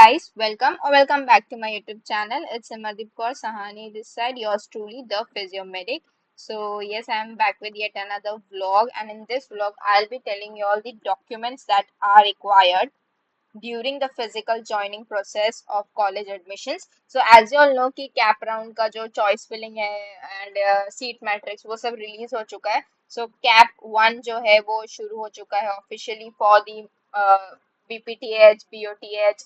guys, welcome or welcome back to my YouTube channel. It's Simadip Kaur Sahani this side, yours truly, the Physiomedic. So yes, I'm back with yet another vlog, and in this vlog, I'll be telling you all the documents that are required during the physical joining process of college admissions. So as you all know कि cap round का जो choice filling है and seat matrix वो सब release हो चुका है. So cap 1 जो है वो शुरू हो चुका है officially for the BPTH, BOTH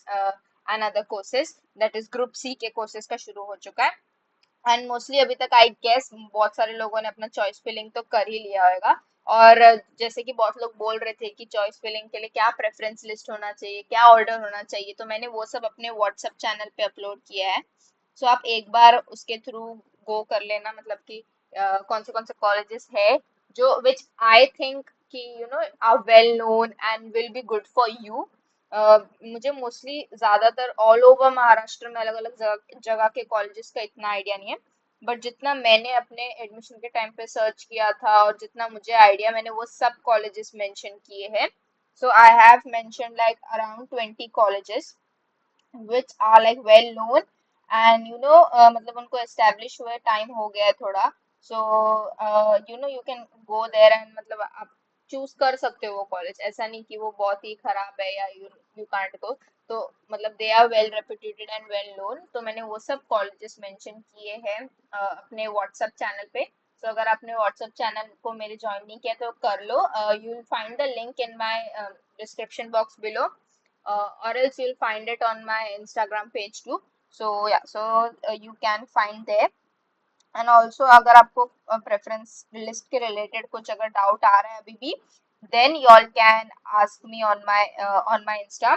and other courses, that is group C के courses का शुरू हो चुका है. एंड मोस्टली अभी तक आई गेस बहुत सारे लोगों ने अपना चॉइस फिलिंग तो कर ही लिया होगा. और जैसे कि बहुत लोग बोल रहे थे कि चॉइस फिलिंग के लिए क्या प्रेफरेंस लिस्ट होना चाहिए, क्या ऑर्डर होना चाहिए, तो मैंने वो सब अपने व्हाट्सएप चैनल पे अपलोड किया है. सो आप एक बार उसके थ्रू गो कर लेना, मतलब कि कौन से कॉलेजेस है जो विच आई थिंक कि are well known and will be good for you. मुझे मोस्टली ज्यादातर ऑल ओवर महाराष्ट्र में अलग अलग जगह जगह के कॉलेजेस का इतना आइडिया नहीं है, बट जितना मैंने अपने एडमिशन के टाइम पे सर्च किया था और जितना मुझे आइडिया, मैंने वो सब कॉलेजेस मेंशन किए हैं. So I have mention like around 20 colleges which are like well known and मतलब उनको establish हुए टाइम हो गया है थोड़ा. so you can go there and मतलब आप चूज कर सकते हो वो कॉलेज. ऐसा नहीं कि वो बहुत ही खराब है या यू कांट गो. तो मतलब they are well reputed and well known. तो मैंने वो सब कॉलेजेस मेंशन किए हैं अपने व्हाट्सएप चैनल पे. तो अगर आपने व्हाट्सएप चैनल को मेरे ज्वाइन नहीं किया तो कर लो. You will find the link in my description box below, or else you'll find it on my Instagram page too. So yeah, so you can find there. And also अगर आपको preference list के related कुछ अगर doubt आ रहा है अभी भी, then you all can ask me on my Insta,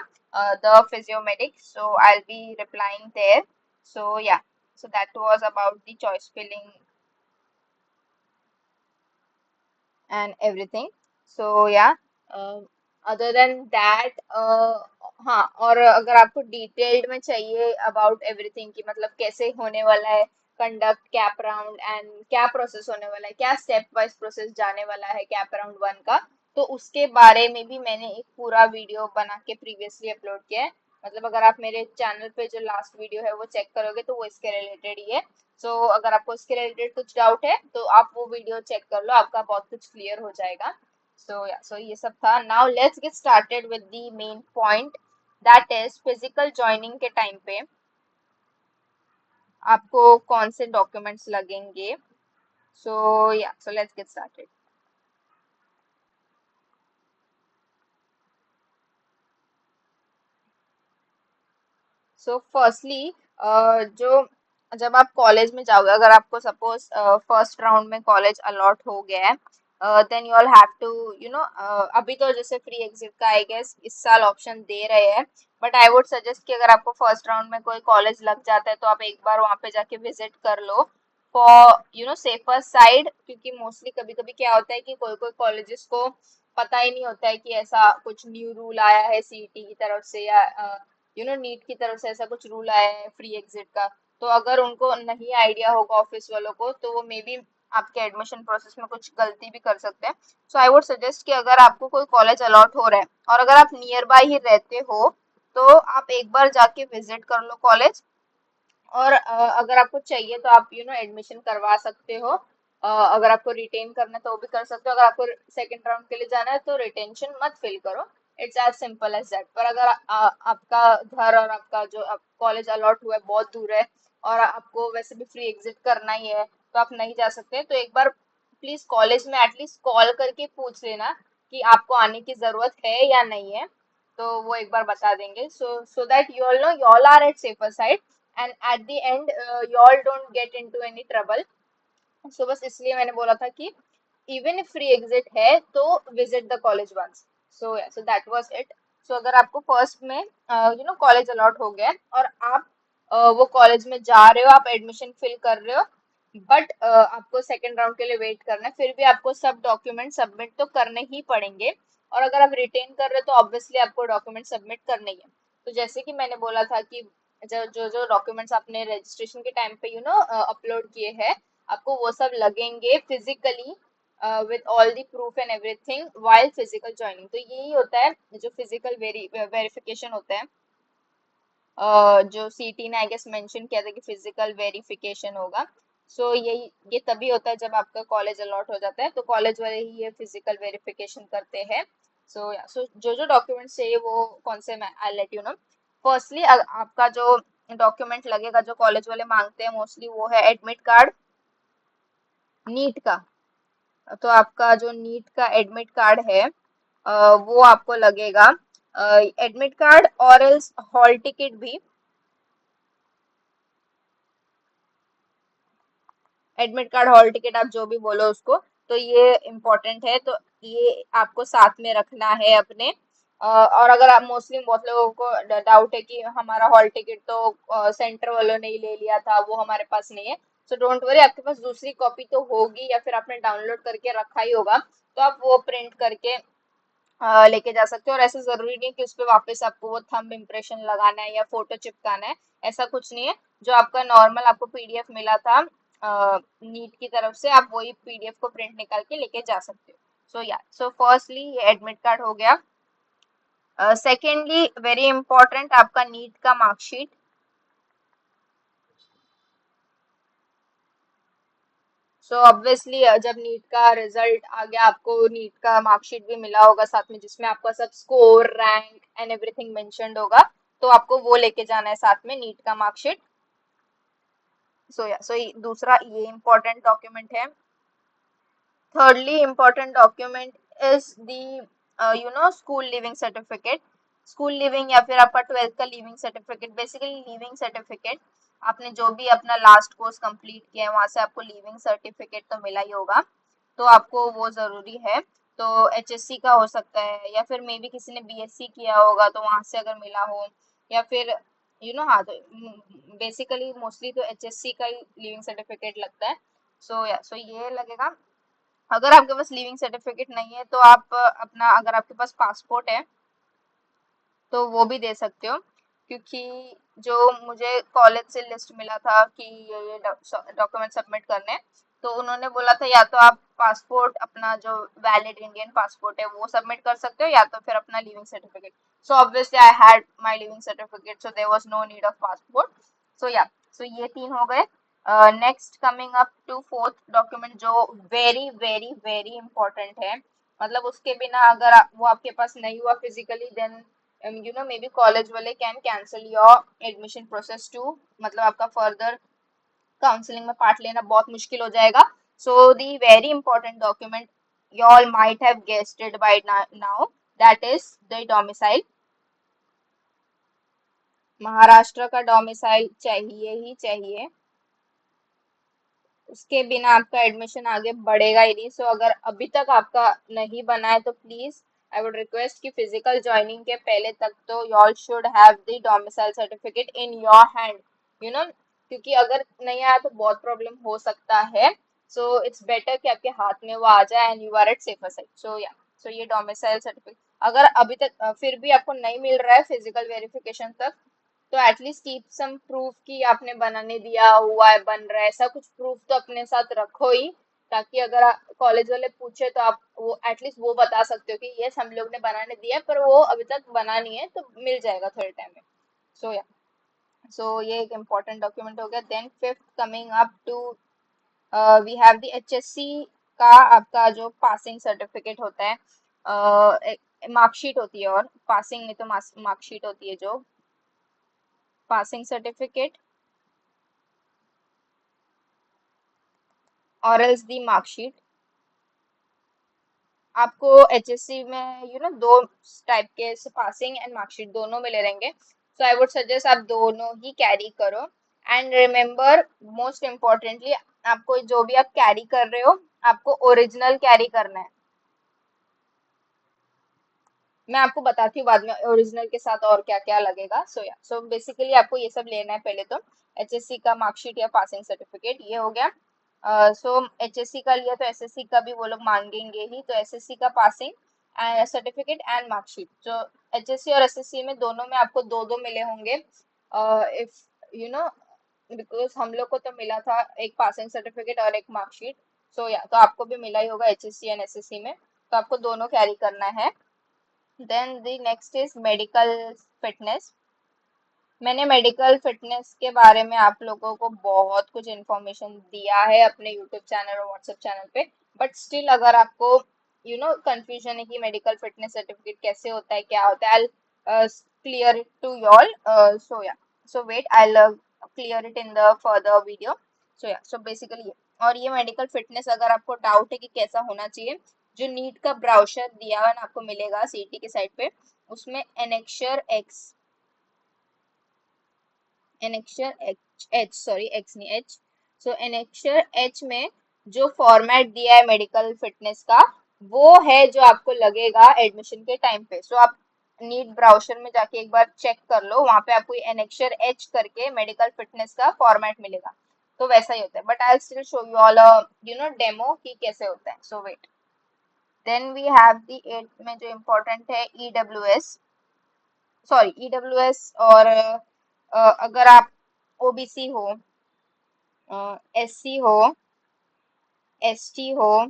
the Physiomedic. So I'll be replying there. So yeah, so that was about the choice filling and everything. So yeah, uh, other than that, हाँ, और अगर आपको detailed में चाहिए about everything की मतलब कैसे होने वाला है कंडक्ट कैप राउंड एंड क्या प्रोसेस होने वाला है, क्या स्टेप वाइज प्रोसेस जाने वाला है कैप राउंड 1 का, तो उसके बारे में भी मैंने एक पूरा वीडियो बना के प्रीवियसली अपलोड किया है. मतलब अगर आप मेरे चैनल पे जो लास्ट वीडियो है वो चेक करोगे तो वो इसके रिलेटेड ही है. सो अगर आपको इसके रिलेटेड कुछ डाउट है तो आप वो वीडियो चेक कर लो, आपका बहुत कुछ क्लियर हो जाएगा. सो ये सब था. Now let's get started with the main point, that is physical joining के टाइम पे आपको कौन से डॉक्यूमेंट्स लगेंगे. So let's get started. So firstly जो जब आप कॉलेज में जाओगे, अगर आपको सपोज फर्स्ट राउंड में कॉलेज अलॉट हो गया है, then you all have to अभी तो जैसे फ्री एग्जिट का आई गेस इस साल ऑप्शन दे रहे हैं, बट आई वुड सजेस्ट कि अगर आपको फर्स्ट राउंड में कोई कॉलेज लग जाता है तो आप एक बार वहाँ पे जाके विजिट कर लो फॉर सेफर साइड. क्योंकि मोस्टली कभी कभी क्या होता है कि कोई कोई कॉलेजेस को पता ही नहीं होता है कि ऐसा कुछ न्यू रूल आया है सीईटी की तरफ से या नीट की तरफ से ऐसा कुछ रूल आया है फ्री एग्जिट का. तो अगर उनको नहीं आइडिया होगा ऑफिस वालों को तो वो मे बी आपके एडमिशन प्रोसेस में कुछ गलती भी कर सकते हैं. सो आई वुड सजेस्ट कि अगर आपको कोई कॉलेज अलॉट हो रहा है और अगर आप नियर बाय ही रहते हो तो आप एक बार जाके विजिट कर लो कॉलेज. और अगर आपको चाहिए तो आप एडमिशन करवा सकते हो. अगर आपको रिटेन करना है तो वो भी कर सकते हो. अगर आपको सेकंड राउंड के लिए जाना है तो रिटेंशन मत फिल करो. It's as simple as that. पर अगर आपका घर और आपका जो कॉलेज अलॉट हुआ है बहुत दूर है और आपको वैसे भी फ्री एग्जिट करना ही है तो आप नहीं जा सकते, तो एक बार प्लीज कॉलेज में एटलीस्ट कॉल करके पूछ लेना कि आपको आने की जरूरत है या नहीं है. तो वो एक बार बता देंगे. So that you all know you all are at safer side and at the end you all don't get into any trouble. So बस इसलिए मैंने बोला था कि इवन इफ फ्री एग्जिट है तो visit the college once. So that was it. So अगर आपको फर्स्ट में कॉलेज अलॉट हो गया है और आप वो कॉलेज में जा रहे हो, आप एडमिशन फिल कर रहे हो, बट आपको सेकेंड राउंड के लिए वेट करना है, फिर भी आपको सब डॉक्यूमेंट सबमिट तो करने ही पड़ेंगे. और अगर आप रिटेन कर रहे हो तो ऑब्वियसली आपको डॉक्यूमेंट सबमिट करने ही है. तो जैसे कि मैंने बोला था कि जो जो जो डॉक्यूमेंट्स आपने रजिस्ट्रेशन के टाइम पे अपलोड किए हैं आपको वो सब लगेंगे physically with all the proof and everything while physical joining. तो यही होता है जो फिजिकल वेरिफिकेशन होता है. जो सीटी ने आई गेस मेंशन किया था कि फिजिकल वेरिफिकेशन होगा। सो ये तभी होता है जब आपका कॉलेज अलॉट हो जाता है, तो कॉलेज वाले ही ये फिजिकल वेरिफिकेशन करते हैं। सो जो जो डॉक्यूमेंट्स चाहिए वो कौन से, मैं I let you know. Firstly आपका जो डॉक्यूमेंट लगेगा जो कॉलेज वाले मांगते हैं मोस्टली, वो है एडमिट कार्ड नीट का। तो आपका जो नीट का एडमिट कार्ड है वो आपको लगेगा, एडमिट कार्ड और एल्स हॉल टिकट भी। एडमिट कार्ड हॉल टिकट आप जो भी बोलो उसको, तो ये इम्पोर्टेंट है, तो ये आपको साथ में रखना है अपने। और अगर आप मोस्टली बहुत लोगों को डाउट है कि हमारा हॉल टिकट तो सेंटर वालों ने ही ले लिया था, वो हमारे पास नहीं है, सो डोंट वरी, आपके पास दूसरी कॉपी तो होगी या फिर आपने डाउनलोड करके रखा ही होगा, तो आप वो प्रिंट करके लेके जा सकते हो। और ऐसा जरूरी नहीं कि उस पे वापस आपको वो थंब इम्प्रेशन लगाना है या फोटो चिपकाना है, ऐसा कुछ नहीं है। जो आपका नॉर्मल आपको पीडीएफ मिला था नीट की तरफ से, आप वही पीडीएफ को प्रिंट निकाल के लेके जा सकते हो। सो फर्स्टली ये एडमिट कार्ड हो गया। सेकेंडली वेरी इंपॉर्टेंट, आपका नीट का मार्कशीट। सो ऑब्वियसली जब नीट का रिजल्ट आ गया, आपको नीट का मार्कशीट भी मिला होगा साथ में, जिसमें आपका सब score rank and everything mentioned होगा, तो आपको वो लेके जाना है साथ में, नीट का मार्कशीट। सो दूसरा ये इम्पोर्टेंट डॉक्यूमेंट है। Thirdly, important document is the school living certificate। School living या फिर आपका 12th का leaving certificate, basically leaving certificate. आपने जो भी अपना लास्ट कोर्स कंप्लीट किया है वहां से आपको लिविंग सर्टिफिकेट तो मिला ही होगा, तो आपको वो जरूरी है। तो एचएससी का हो सकता है, या फिर मे बी किसी ने बीएससी किया होगा तो वहां से अगर मिला हो, या फिर हाँ, तो बेसिकली मोस्टली तो एचएससी का ही लिविंग सर्टिफिकेट लगता है। सो ये लगेगा। अगर आपके पास लिविंग सर्टिफिकेट नहीं है तो आप अपना, अगर आपके पास पासपोर्ट है तो वो भी दे सकते हो, क्योंकि जो मुझे कॉलेज से लिस्ट मिला था कि ये डॉक्यूमेंट सबमिट करने हैं, तो उन्होंने बोला था या तो आप पासपोर्ट अपना जो वैलिड इंडियन पासपोर्ट है वो सबमिट कर सकते हो, या तो फिर अपना living certificate. So obviously I had my living certificate, so there was no need of passport. So या सो ये तीन हो गए। Next coming up to fourth document, जो वेरी वेरी वेरी इंपॉर्टेंट है, मतलब उसके बिना अगर वो आपके पास नहीं हुआ physically, then may be college वाले can cancel your admission process too, मतलब आपका फर्दर काउंसलिंग में पार्ट लेना बहुत मुश्किल हो जाएगा। So the very important document, you all might have guessed it by now, that is the domicile। Maharashtra का डोमिसाइल चाहिए ही चाहिए, उसके बिना आपका एडमिशन आगे बढ़ेगा ही नहीं। सो अगर अभी तक आपका नहीं बना है तो प्लीज आई वुड रिक्वेस्ट कि फिजिकल ज्वाइनिंग के पहले तक तो you all should have the domicile certificate in your hand, क्योंकि अगर नहीं आया तो बहुत प्रॉब्लम हो सकता है। सो इट्स बेटर कि आपके हाथ में वो आ जाए and you are at safer side. So ये डोमिसाइल सर्टिफिकेट अगर अभी तक फिर भी आपको नहीं मिल रहा है फिजिकल वेरिफिकेशन तक, तो एटलीस्ट कीप सम प्रूफ कि आपने बनाने दिया हुआ है, बन रहा है, ऐसा कुछ प्रूफ तो अपने साथ रखो ही, ताकि अगर कॉलेज वाले पूछे तो आप वो एटलीस्ट वो बता सकते हो कि यस हम लोग ने बनाने दिया है, पर वो अभी तक बना नहीं है, तो मिल जाएगा थोड़े टाइम में। सो या सो ये एक इम्पोर्टेंट डॉक्यूमेंट हो गया। Then fifth coming up to, we have the HSC का आपका जो पासिंग सर्टिफिकेट होता है, मार्कशीट होती है, और पासिंग में तो मार्कशीट होती है, जो पासिंग सर्टिफिकेट और एल्स दी मार्कशीट। आपको एचएससी में दो टाइप के पासिंग एंड मार्कशीट दोनों मिले रहेंगे, सो आई वुड सजेस्ट आप दोनों ही कैरी करो। एंड रिमेम्बर, मोस्ट इम्पोर्टेंटली, आपको जो भी आप कैरी कर रहे हो आपको ओरिजिनल कैरी करना है। मैं आपको बताती हूँ बाद में ओरिजिनल के साथ और क्या क्या लगेगा। सो बेसिकली आपको ये सब लेना है पहले तो, एचएससी का मार्कशीट या पासिंग सर्टिफिकेट, ये हो गया। सो एचएससी का लिया तो एसएससी का भी वो लोग मांगेंगे ही, तो एसएससी का पासिंग सर्टिफिकेट एंड मार्कशीट, जो एचएससी और एसएससी में दोनों में आपको दो दो मिले होंगे। इफ यू नो बिकॉज हम लोग को तो मिला था एक पासिंग सर्टिफिकेट और एक मार्कशीट। या तो आपको भी मिला ही होगा एचएससी एंड एसएससी में, तो आपको दोनों कैरी करना है। Then the next is medical fitness। मैंने मेडिकल फिटनेस के बारे में आप लोगों को बहुत कुछ इन्फॉर्मेशन दिया है अपने यूट्यूब चैनल और व्हाट्सएप चैनल पे, बट स्टिल अगर आपको कंफ्यूजन है कि मेडिकल फिटनेस सर्टिफिकेट कैसे होता है, क्या होता है, I clear it to y'all. So या, so wait, I clear it in the further video. So या, सो बेसिकली और ये मेडिकल फिटनेस अगर आपको डाउट है कि कैसा होना चाहिए, जो नीट का ब्राउचर दिया हुआ ना आपको मिलेगा सीटी की साइड पे, उसमें annexure x, annexure H sorry x नहीं एच, सो एनेक्शर एच में जो फॉर्मेट दिया है मेडिकल फिटनेस का, वो है जो आपको लगेगा एडमिशन के टाइम पे। सो आप नीट ब्राउजर में जाके एक बार चेक कर लो, वहां पे आपको एनेक्शर एच करके मेडिकल फिटनेस का फॉर्मेट मिलेगा, तो वैसा ही होता है। But I still show you all demo कि कैसे होता है। So wait, then we have the eight में जो इम्पोर्टेंट है ईडब्ल्यूएस, सॉरी ईडब्ल्यूएस, और अगर आप ओबीसी हो, एससी हो, एसटी हो,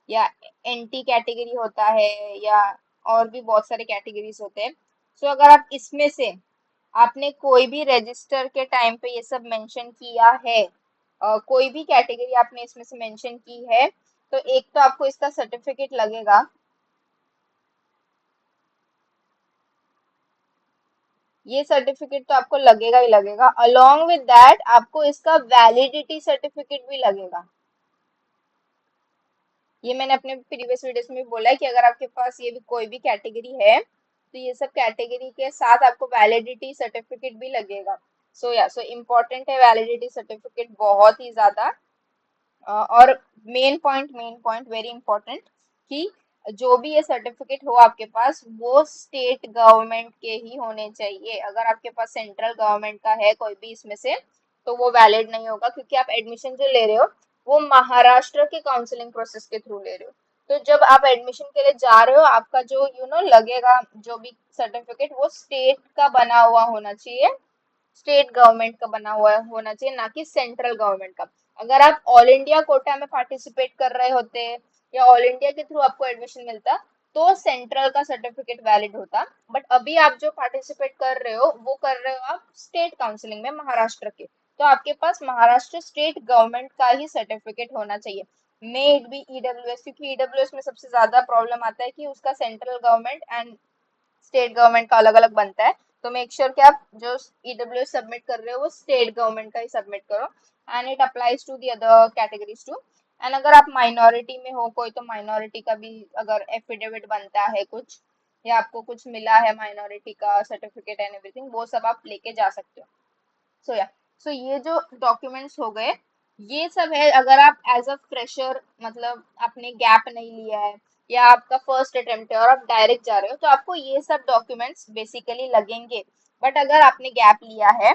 या एनटी कैटेगरी होता है, या और भी बहुत सारे कैटेगरीज होते हैं। सो अगर आप इसमें से आपने कोई भी रजिस्टर के टाइम पे ये सब मेंशन किया है, कोई भी कैटेगरी आपने इसमें से मेंशन की है, तो एक तो आपको इसका सर्टिफिकेट लगेगा। ये सर्टिफिकेट तो आपको लगेगा ही लगेगा, अलोंग विद दैट आपको इसका वैलिडिटी सर्टिफिकेट भी लगेगा। ये मैंने अपने प्रीवियस वीडियोस में भी बोला है कि अगर आपके पास ये भी कोई भी कैटेगरी है, तो ये सब कैटेगरी के साथ आपको वैलिडिटी सर्टिफिकेट भी लगेगा। सो या, सो इम्पोर्टेंट है वैलिडिटी सर्टिफिकेट बहुत ही ज्यादा। और मेन पॉइंट वेरी इंपॉर्टेंट, कि जो भी ये सर्टिफिकेट हो आपके पास, वो स्टेट गवर्नमेंट के ही होने चाहिए। अगर आपके पास सेंट्रल गवर्नमेंट का है कोई भी इसमें से, तो वो वैलिड नहीं होगा, क्योंकि आप एडमिशन जो ले रहे हो वो महाराष्ट्र के काउंसलिंग प्रोसेस के थ्रू ले रहे हो। तो जब आप एडमिशन के लिए जा रहे हो, आपका जो लगेगा जो भी सर्टिफिकेट, वो स्टेट का बना हुआ होना चाहिए, स्टेट गवर्नमेंट का बना हुआ होना चाहिए, ना कि सेंट्रल गवर्नमेंट का। अगर आप ऑल इंडिया कोटा में पार्टिसिपेट कर रहे होते या ऑल इंडिया के थ्रू आपको एडमिशन मिलता, तो सेंट्रल का सर्टिफिकेट वैलिड होता। बट अभी आप जो पार्टिसिपेट कर रहे हो, वो कर रहे हो आप स्टेट काउंसलिंग में महाराष्ट्र के, तो आपके पास महाराष्ट्र स्टेट गवर्नमेंट का ही सर्टिफिकेट होना चाहिए। मे इट बी ईडब्ल्यूएस, क्योंकि ईडब्ल्यूएस में सबसे ज्यादा प्रॉब्लम आता है कि उसका central government and state government का अलग अलग बनता है। तो मेक श्योर कि आप जो ईडब्ल्यू सबमिट कर रहे हो वो स्टेट गवर्नमेंट का ही सबमिट करो, and it applies to the other categories too. And अगर आप माइनॉरिटी में हो कोई, तो माइनॉरिटी का भी अगर एफिडेविट बनता है कुछ, या आपको कुछ मिला है माइनॉरिटी का सर्टिफिकेट एंड एवरीथिंग, वो सब आप लेके जा सकते हो। सो या, सो ये जो डॉक्यूमेंट्स हो गए, ये सब है अगर आप एज अ फ्रेशर, मतलब आपने गैप नहीं लिया है, या आपका फर्स्ट अटेम्प्ट है और आप डायरेक्ट जा रहे हो, तो आपको ये सब डॉक्यूमेंट्स बेसिकली लगेंगे। बट अगर आपने गैप लिया है,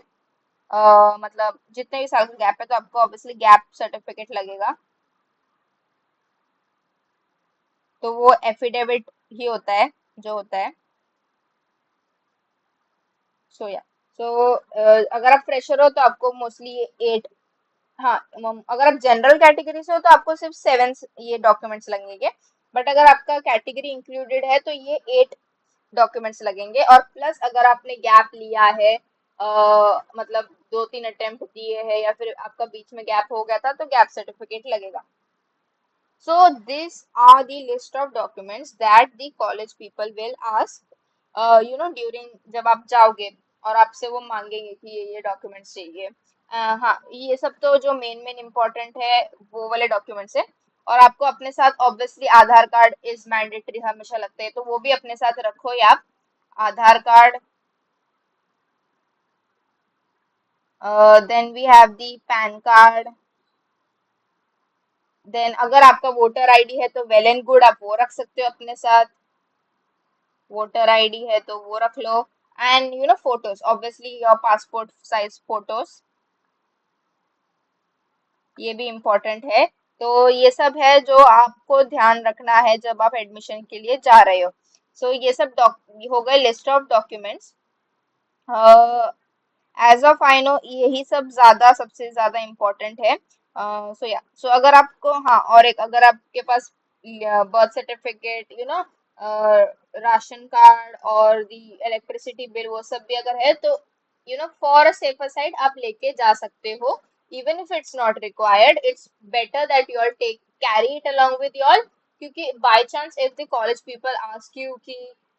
मतलब जितने भी साल का गैप है, तो आपको ऑब्वियसली गैप सर्टिफिकेट लगेगा, तो वो एफिडेविट ही होता है जो होता है। सो या, सो अगर आप फ्रेशर हो तो आपको मोस्टली 8, हाँ, अगर आप जनरल कैटेगरी से हो तो आपको सिर्फ 7 ये डॉक्यूमेंट्स लगेंगे। बट अगर आपका कैटेगरी इंक्लूडेड है तो ये 8 डॉक्यूमेंट्स लगेंगे। और प्लस अगर आपने गैप लिया है, मतलब 2-3 अटेम्प्ट दिए हैं, या फिर आपका बीच में गैप हो गया था, तो गैप सर्टिफिकेट लगेगा। So these are the list of documents that the college people will ask, during जब आप जाओगे, और आपसे वो मांगेंगे कि ये डॉक्यूमेंट्स चाहिए। हाँ, ये सब तो जो मेन मेन इम्पोर्टेंट है वो वाले डॉक्यूमेंट्स है। और आपको अपने साथ obviously Aadhaar card is mandatory हमेशा लगते हैं, तो वो भी अपने साथ रखो, या आप Aadhaar card, then we have the PAN card, देन अगर आपका वोटर आईडी है तो वेल एंड गुड, आप वो रख सकते हो अपने साथ, वोटर आईडी है तो वो रख लो। And photos, obviously your passport size photos, ये भी इम्पोर्टेंट है। तो ये सब है जो आपको ध्यान रखना है जब आप एडमिशन के लिए जा रहे हो। सो ये सब हो गए list of documents. As of I know यही सब सबसे ज्यादा इम्पोर्टेंट है। सो या, सो अगर आपको, हाँ, और एक, अगर आपके पास बर्थ सर्टिफिकेट, राशन कार्ड और दी इलेक्ट्रिसिटी बिल, वो सब भी अगर है, तो फॉर अ सेफर साइड आप लेके जा सकते हो, even if it's not required, it's better that you all take carry it along with you all, क्योंकि by chance if the college people ask you कि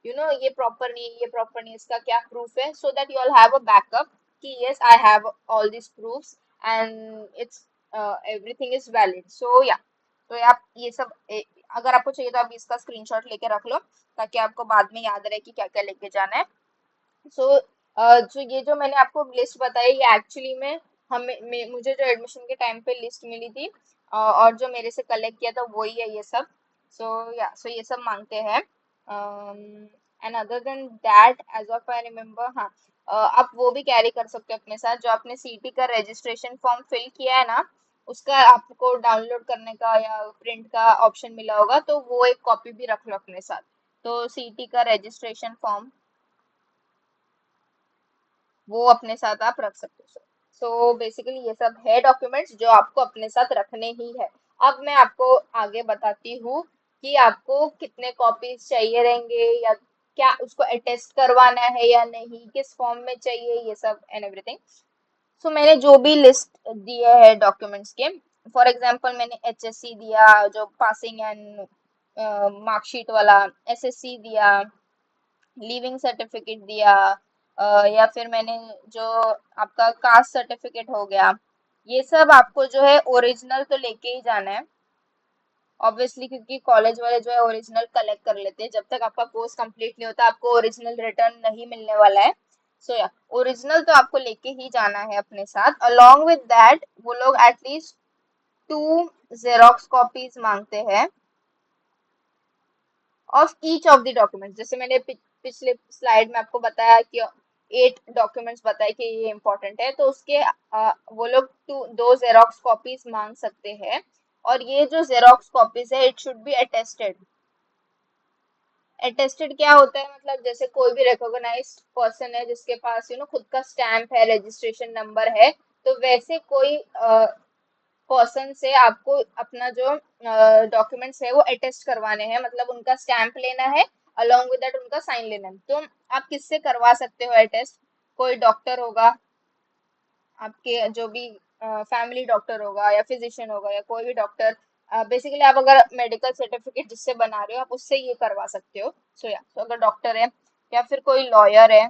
ये प्रॉपर नहीं है, ये प्रॉपर नहीं है, इसका क्या प्रूफ है, so that you all have a backup कि yes I have all this proofs and it's everything is valid. So yeah, तो आप ये सब अगर आपको चाहिए तो आप इसका स्क्रीनशॉट लेके रख लो, ताकि आपको बाद में याद रहे कि क्या क्या लेके जाना है। सो जो ये जो मैंने आपको लिस्ट बताई, ये एक्चुअली में मुझे जो एडमिशन के टाइम पे लिस्ट मिली थी, और जो मेरे से कलेक्ट किया था वही है ये सब। सो ये सब मांगते हैं। And other than that as of I remember, हाँ, आप वो भी कैरी कर सकते हो अपने साथ, जो आपने सीटी का रजिस्ट्रेशन फॉर्म फिल किया है ना, उसका आपको डाउनलोड करने का या प्रिंट का ऑप्शन मिला होगा, तो वो एक कॉपी भी रख लो अपने साथ। तो सीटी का रजिस्ट्रेशन फॉर्म वो अपने साथ आप रख सकते हो। सो बेसिकली ये सब है डॉक्यूमेंट्स जो आपको अपने साथ रखने ही है। अब मैं आपको आगे बताती हूँ कि आपको कितने कॉपीज चाहिए रहेंगे, या क्या उसको अटेस्ट करवाना है या नहीं, किस फॉर्म में चाहिए, ये सब एंड एवरीथिंग। सो मैंने जो भी लिस्ट दिया है डॉक्यूमेंट्स के, फॉर एग्जांपल मैंने एचएससी दिया, जो पासिंग एंड मार्कशीट वाला, एसएससी दिया, लिविंग सर्टिफिकेट दिया, या फिर मैंने जो आपका कास्ट सर्टिफिकेट हो गया, ये सब आपको जो है ओरिजिनल तो लेके ही जाना है ऑब्वियसली, क्योंकि कॉलेज वाले जो है ओरिजिनल कलेक्ट कर लेते हैं, जब तक आपका कोर्स कंप्लीट नहीं होता आपको ओरिजिनल रिटर्न नहीं मिलने वाला है। सो या, ओरिजिनल तो आपको लेके ही जाना है अपने साथ। अलोंग विद दैट वो लोग एटलीस्ट 2 जेरोक्स कॉपीज मांगते हैं of each of the documents. जैसे मैंने पिछले स्लाइड में आपको बताया कि 8 डॉक्यूमेंट्स बताए कि ये इंपॉर्टेंट है, तो उसके वो लोग 2 जेरोक्स कॉपीज मांग सकते हैं। और ये जो जेरोक्स कॉपीज है, it should be attested. Attested क्या होता है, मतलब जैसे कोई भी रिकॉग्नाइज्ड पर्सन है जिसके पास खुद का स्टैंप है, रजिस्ट्रेशन नंबर है, तो वैसे कोई पर्सन से आपको अपना जो डॉक्यूमेंट्स है वो अटेस्ट करवाने हैं, मतलब उनका स्टैंप लेना है, अलोंग विद दैट उनका साइन लेना है। तो आप किससे करवा सकते हो अटेस्ट? कोई डॉक्टर होगा, आपके जो भी फैमिली डॉक्टर होगा या फिजिशियन होगा या कोई भी डॉक्टर, बेसिकली आप अगर मेडिकल सर्टिफिकेट जिससे बना रहे हो आप उससे ये करवा सकते हो। सो अगर डॉक्टर है या फिर कोई लॉयर है,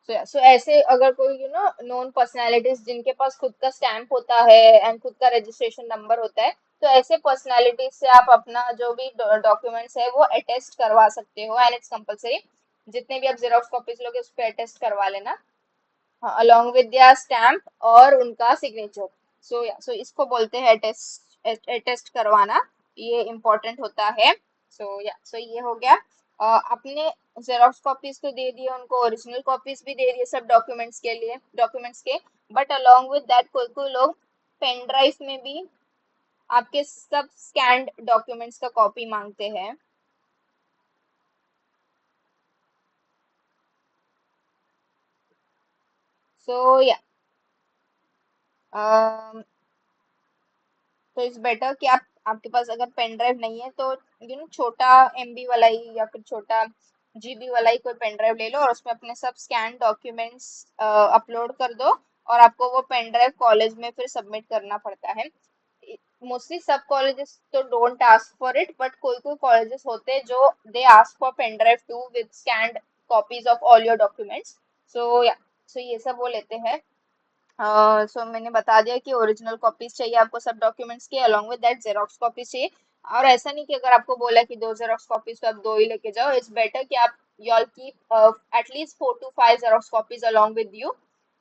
सो ऐसे अगर कोई नोन पर्सनालिटीज जिनके पास खुद का स्टैंप होता है एंड खुद का रजिस्ट्रेशन नंबर होता है, तो ऐसे पर्सनालिटीज से आप अपना जो भी डॉक्यूमेंट्स है वो अटेस्ट करवा सकते हो, एंड इट्स कंपलसरी। जितने भी आप जेरोक्स कॉपीज लोगे उस पर अटेस्ट करवा लेना, अलोंग विद देयर स्टैम्प और उनका सिग्नेचर। सो इसको बोलते हैं अटेस्ट करवाना, ये इम्पोर्टेंट होता है। सो ये हो गया। अपने जेरोक्स कॉपीज तो दे दिए उनको, ओरिजिनल कॉपीज भी दे दिए सब डॉक्यूमेंट्स के। बट अलोंग विद दैट कोई कोई लोग पेन ड्राइव में भी आपके सब स्कैन्ड डॉक्यूमेंट्स का कॉपी मांगते हैं। सो या, तो इट्स बेटर कि आप, आपके पास अगर पेन ड्राइव नहीं है तो छोटा एमबी वाला ही या फिर छोटा जीबी वाला ही कोई पेन ड्राइव ले लो, और उसमें अपने सब स्कैन डॉक्यूमेंट्स अपलोड कर दो, और आपको वो पेन ड्राइव कॉलेज में फिर सबमिट करना पड़ता है। मोस्टली सब कॉलेजेस तो don't ask for it, but कोई कोई कॉलेजेस होते हैं जो they ask for pen drive too with scanned copies of all your documents. So या, सो ये सब वो लेते हैं। सो मैंने बता दिया कि ओरिजिनल कॉपीज चाहिए आपको सब डॉक्यूमेंट्स के, along with that xerox copies चाहिए। और ऐसा नहीं कि अगर आपको बोला कि 2 जेरोक्स कॉपीज तो आप 2 ही लेके जाओ, इट्स बेटर कि आप you all keep at least 4 to 5 xerox copies along with you,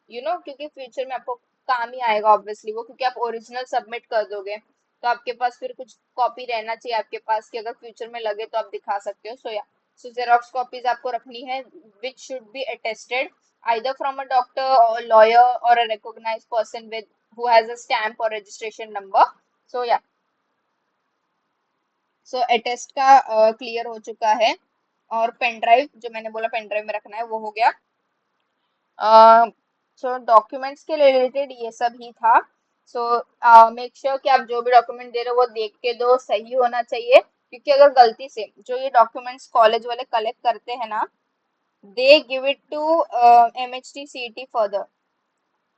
क्योंकि फ्यूचर में आपको काम ही आएगा ऑब्वियसली वो, क्योंकि आप ओरिजिनल सबमिट कर दोगे तो आपके पास फिर कुछ कॉपी रहना चाहिए आपके पास, कि अगर फ्यूचर में लगे तो आप दिखा सकते हो। सो जेरोक्स कॉपीज आपको रखनी है which should be attested either from a doctor or lawyer or a recognized person with who has a stamp or registration number. So yeah, so attest का क्लियर हो चुका है। और पेन ड्राइव जो मैंने बोला पेन ड्राइव में रखना है वो हो गया। सो डॉक्यूमेंट्स के रिलेटेड ये सब ही था। सो मेक श्योर कि आप जो भी डॉक्यूमेंट दे रहे हो वो देख के दो, सही होना चाहिए, क्योंकि अगर गलती से जो ये डॉक्यूमेंट्स कॉलेज वाले कलेक्ट करते हैं ना, they give it to MHT CET further.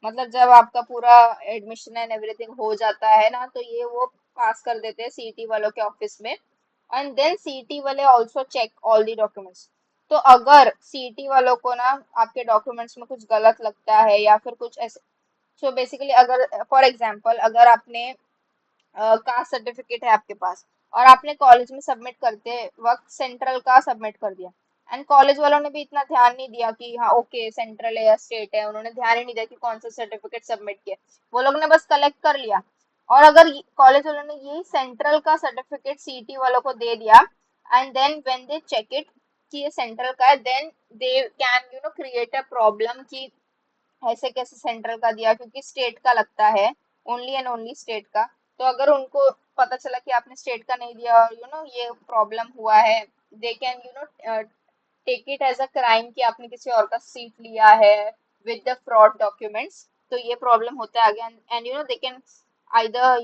मतलब जब आपका पूरा एडमिशन एंड एवरीथिंग हो जाता है ना, तो ये वो पास कर देते हैं सीईटी वालों के ऑफिस में। एंड देन सीईटी वाले also check all the documents. तो अगर सीईटी वालों को ना आपके डॉक्यूमेंट्स में कुछ गलत लगता है या फिर कुछ ऐसे, सो बेसिकली अगर फॉर एग्जांपल अगर आपने कास्ट सर्टिफिकेट है आपके पास और आपने कॉलेज में सबमिट करते वक्त सेंट्रल का सबमिट कर दिया, एंड कॉलेज वालों ने भी इतना ध्यान नहीं दिया कि हाँ ओके सेंट्रल है या स्टेट है, उन्होंने ध्यान ही नहीं दिया कि कौन सा सर्टिफिकेट सबमिट किया, वो लोग ने बस कलेक्ट कर लिया। और अगर कॉलेज वालों ने यही सेंट्रल का सर्टिफिकेट सीईटी वालों को दे दिया, and then when they check it कि ये सेंट्रल का है, then they can create a problem कि ऐसे कैसे सेंट्रल का दिया, क्योंकि स्टेट का लगता है, ओनली एंड ओनली स्टेट का। तो अगर उनको पता चला कि आपने स्टेट का नहीं दिया और ये प्रॉब्लम हुआ है, they can take it as a crime कि आपने किसी और का सीट लिया है विद द फ्रॉड डॉक्यूमेंट्स। तो ये प्रॉब्लम होता है आगे, and they can either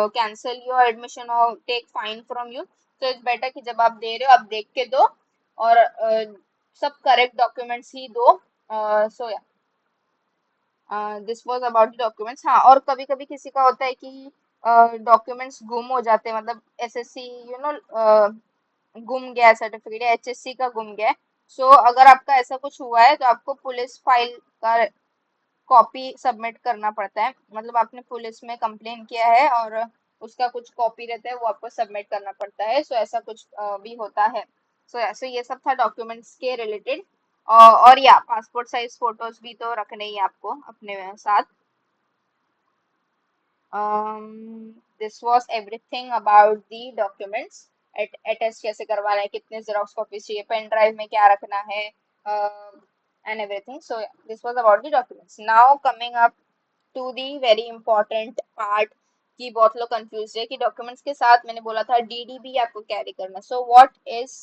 cancel your admission और टेक फाइन फ्रॉम यू। तो इट्स बेटर कि जब आप दे रहे हो आप देख के दो, और सब करेक्ट डॉक्यूमेंट्स ही दो। सो this was about the documents. हाँ, और कभी कभी किसी का होता है कि डॉक्यूमेंट्स गुम हो जाते हैं, मतलब एसएससी गुम गया है सर्टिफिकेट, या एचएससी का गुम गया है। सो अगर आपका ऐसा कुछ हुआ है तो आपको पुलिस फाइल का कॉपी सबमिट करना पड़ता है, मतलब आपने पुलिस में कंप्लेन किया है और उसका कुछ कॉपी रहता है वो आपको सबमिट करना पड़ता है। सो ऐसा कुछ भी होता है। सो ऐसे ये सब था डॉक्यूमेंट्स के रिलेटेड। और या पासपोर्ट साइज फोटोज भी तो रखने ही हैं आपको अपने साथ। This was everything about the documents. Attest कैसे करवाना है, कितने जेरोक्स कॉपीज चाहिए, पेन ड्राइव में क्या रखना है, and everything. So this was about the documents. Now coming up to the very important part, कि बहुत लोग कंफ्यूज है कि डॉक्यूमेंट्स के साथ मैंने बोला था डीडी भी आपको कैरी करना। So what is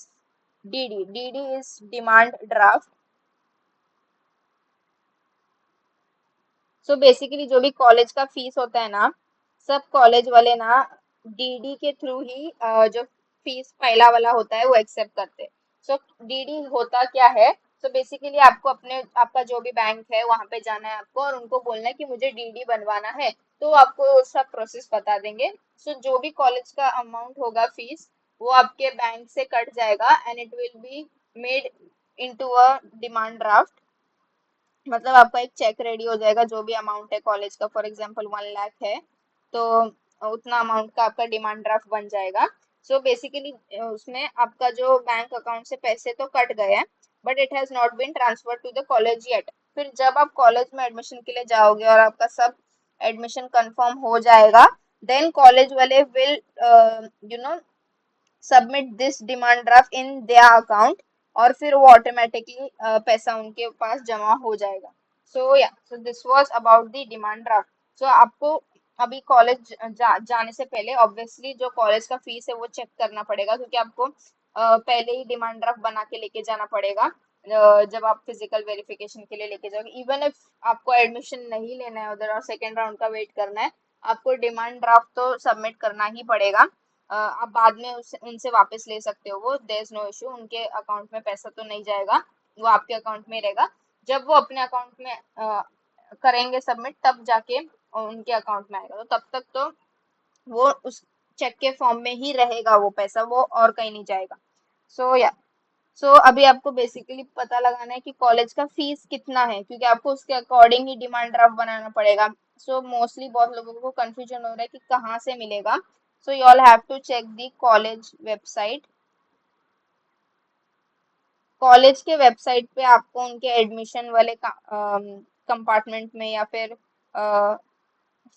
DD? DD is demand draft. So basically जो भी कॉलेज का फीस होता है ना, सब कॉलेज वाले ना डीडी के थ्रू ही जो फीस पहला वाला होता है वो एक्सेप्ट करते हैं। सो डीडी होता क्या है? सो बेसिकली आपको अपने आपका जो भी बैंक है वहां पे जाना है आपको, और उनको बोलना है कि मुझे डीडी बनवाना है, तो आपको सब प्रोसेस बता देंगे। सो जो भी कॉलेज का अमाउंट होगा फीस, वो आपके बैंक से कट जाएगा and it will be made into a demand draft. मतलब आपका एक चेक रेडी हो जाएगा, जो भी अमाउंट है कॉलेज का, फॉर एग्जांपल 1 लाख है, तो उतना अमाउंट का आपका डिमांड ड्राफ्ट बन जाएगा। सो बेसिकली उसमें आपका जो बैंक अकाउंट से पैसे तो कट गए हैं, but it has not been transfer to the college yet. फिर जब आप कॉलेज में एडमिशन के लिए जाओगे और आपका सब एडमिशन कंफर्म हो जाएगा, देन कॉलेज वाले will you know submit this demand draft in their account, और फिर वो ऑटोमेटिकली पैसा उनके पास जमा हो जाएगा। So this was about the demand draft. So आपको अभी कॉलेज जाने से पहले ऑब्वियसली जो कॉलेज का फीस है वो चेक करना पड़ेगा, क्योंकि आपको पहले ही डिमांड ड्राफ्ट बना के लेके जाना पड़ेगा जब आप फिजिकल वेरिफिकेशन के लिए लेके जाओगे। इवन इफ आपको एडमिशन नहीं लेना है उधर और सेकेंड राउंड का वेट करना है, आपको डिमांड ड्राफ्ट तो सबमिट करना ही पड़ेगा। आप बाद में उनसे वापस ले सकते हो, वो देयर इज नो इशू, उनके अकाउंट में पैसा तो नहीं जाएगा, वो आपके अकाउंट में रहेगा। जब वो अपने अकाउंट में करेंगे सबमिट, तब जाके उनके अकाउंट में आएगा, तो तब तक तो वो उस चेक के फॉर्म में ही रहेगा वो पैसा, वो और कहीं नहीं जाएगा। या अभी आपको बेसिकली पता लगाना है कि कॉलेज का फीस कितना है, क्योंकि आपको उसके अकॉर्डिंग ही डिमांड ड्राफ्ट बनाना पड़ेगा। मोस्टली बहुत लोगों को कंफ्यूजन हो रहा है कि कहाँ से मिलेगा। You all have to check the college website. College के वेबसाइट पे आपको उनके एडमिशन वाले कंपार्टमेंट में या फिर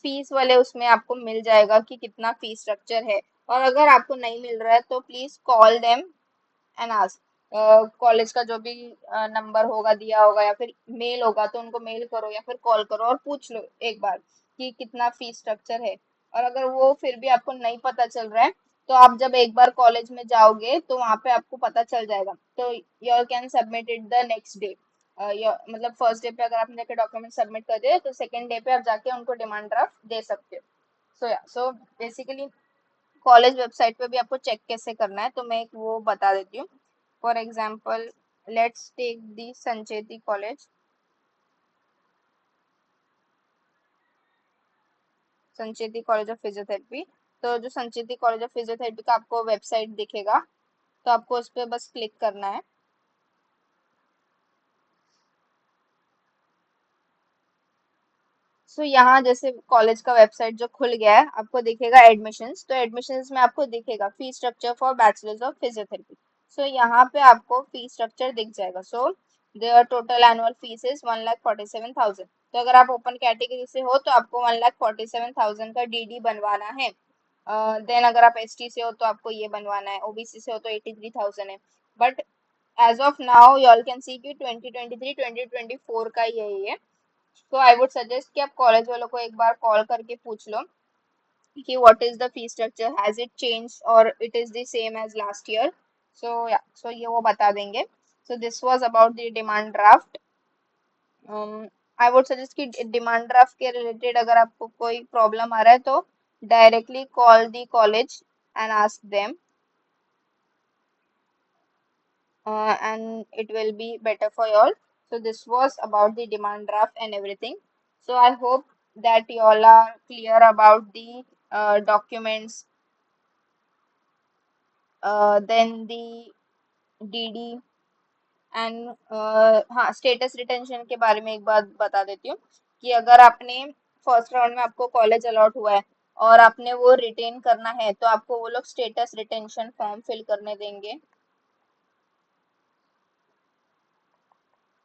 फीस वाले उसमें आपको मिल जाएगा कि कितना फीस स्ट्रक्चर है। और अगर आपको नहीं मिल रहा है तो please call them and ask. College का जो भी नंबर होगा दिया होगा या फिर मेल होगा, तो उनको मेल करो या फिर कॉल करो और पूछ लो एक बार कि कितना फीस स्ट्रक्चर है। और अगर वो फिर भी आपको नहीं पता चल रहा है, तो आप जब एक बार कॉलेज में जाओगे तो वहां पे आपको पता चल जाएगा, तो you can submit it the next day. मतलब फर्स्ट डे पे अगर आपने जाके डॉक्यूमेंट सबमिट कर दिए, तो सेकंड डे पे आप जाके उनको डिमांड ड्राफ्ट दे सकते हो। सो बेसिकली कॉलेज वेबसाइट पे भी आपको चेक कैसे करना है, तो मैं एक वो बता देती हूँ। For example let's take the Sancheti College. Sancheti college of physiotherapy. तो जो संचेती कॉलेज ऑफ फिजियोथेरेपी का आपको वेबसाइट दिखेगा, तो आपको उस पर बस क्लिक करना है। सो यहाँ जैसे कॉलेज का वेबसाइट जो खुल गया है, आपको दिखेगा एडमिशंस। तो एडमिशंस में आपको दिखेगा fee structure for bachelors of physiotherapy. So यहाँ पे आपको फी स्ट्रक्चर दिख जाएगा। So there total annual fees is 1,47,000। तो अगर आप ओपन कैटेगरी से हो तो आपको 1,47,000 का डीडी बनवाना है। देन अगर आप एसटी से हो तो आपको ये बनवाना है, ओबीसी से हो तो 83,000 है। But as of now you all can see कि 2023 2024 का ही है ये। तो आई वुड सजेस्ट कि आप कॉलेज वालों को एक बार कॉल करके पूछ लो कि what is the fee structure, has it change और it is the same as last year. So या सो ये वो बता देंगे। So this was about the demand draft. I would suggest कि डिमांड ड्राफ्ट के रिलेटेड अगर आपको कोई प्रॉब्लम आ रहा है तो directly call the college and ask them, and it will be better for you all. So this was about the demand draft and everything. So I hope that you all are clear about the documents, then the DD and हाँ, status retention के बारे में एक बात बता देती हूँ कि अगर आपने फर्स्ट राउंड में आपको कॉलेज अलॉट हुआ है और आपने वो रिटेन करना है तो आपको वो लोग स्टेटस रिटेंशन फॉर्म फिल करने देंगे।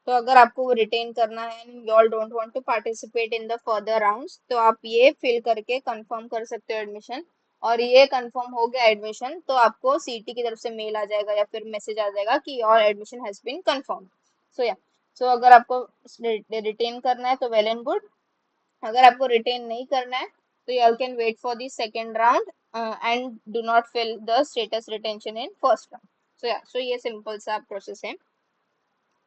तो अगर आपको वो रिटेन करना है and you all don't want to participate in the further rounds तो आप ये फिल करके कंफर्म कर सकते हो एडमिशन। और ये कंफर्म हो गया एडमिशन तो आपको सीटी की तरफ से मेल आ जाएगा या फिर मैसेज आ जाएगा कि your admission has been confirm. So या सो अगर आपको रिटेन करना है तो वेल एंड गुड। अगर आपको रिटेन नहीं करना है तो you all can wait for the second round and do not fill the status retention in first round. So yeah, so ये simple सा process है।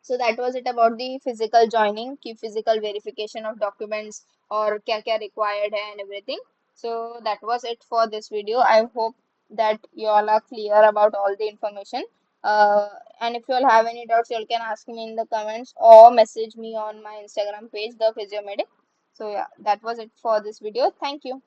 So that was it about the physical joining की physical verification of documents और क्या क्या required है and everything. So that was it for this video. I hope that you all are clear about all the information. And if you all have any doubts, you all can ask me in the comments or message me on my Instagram page, The Physiomedic. So yeah, that was it for this video. Thank you.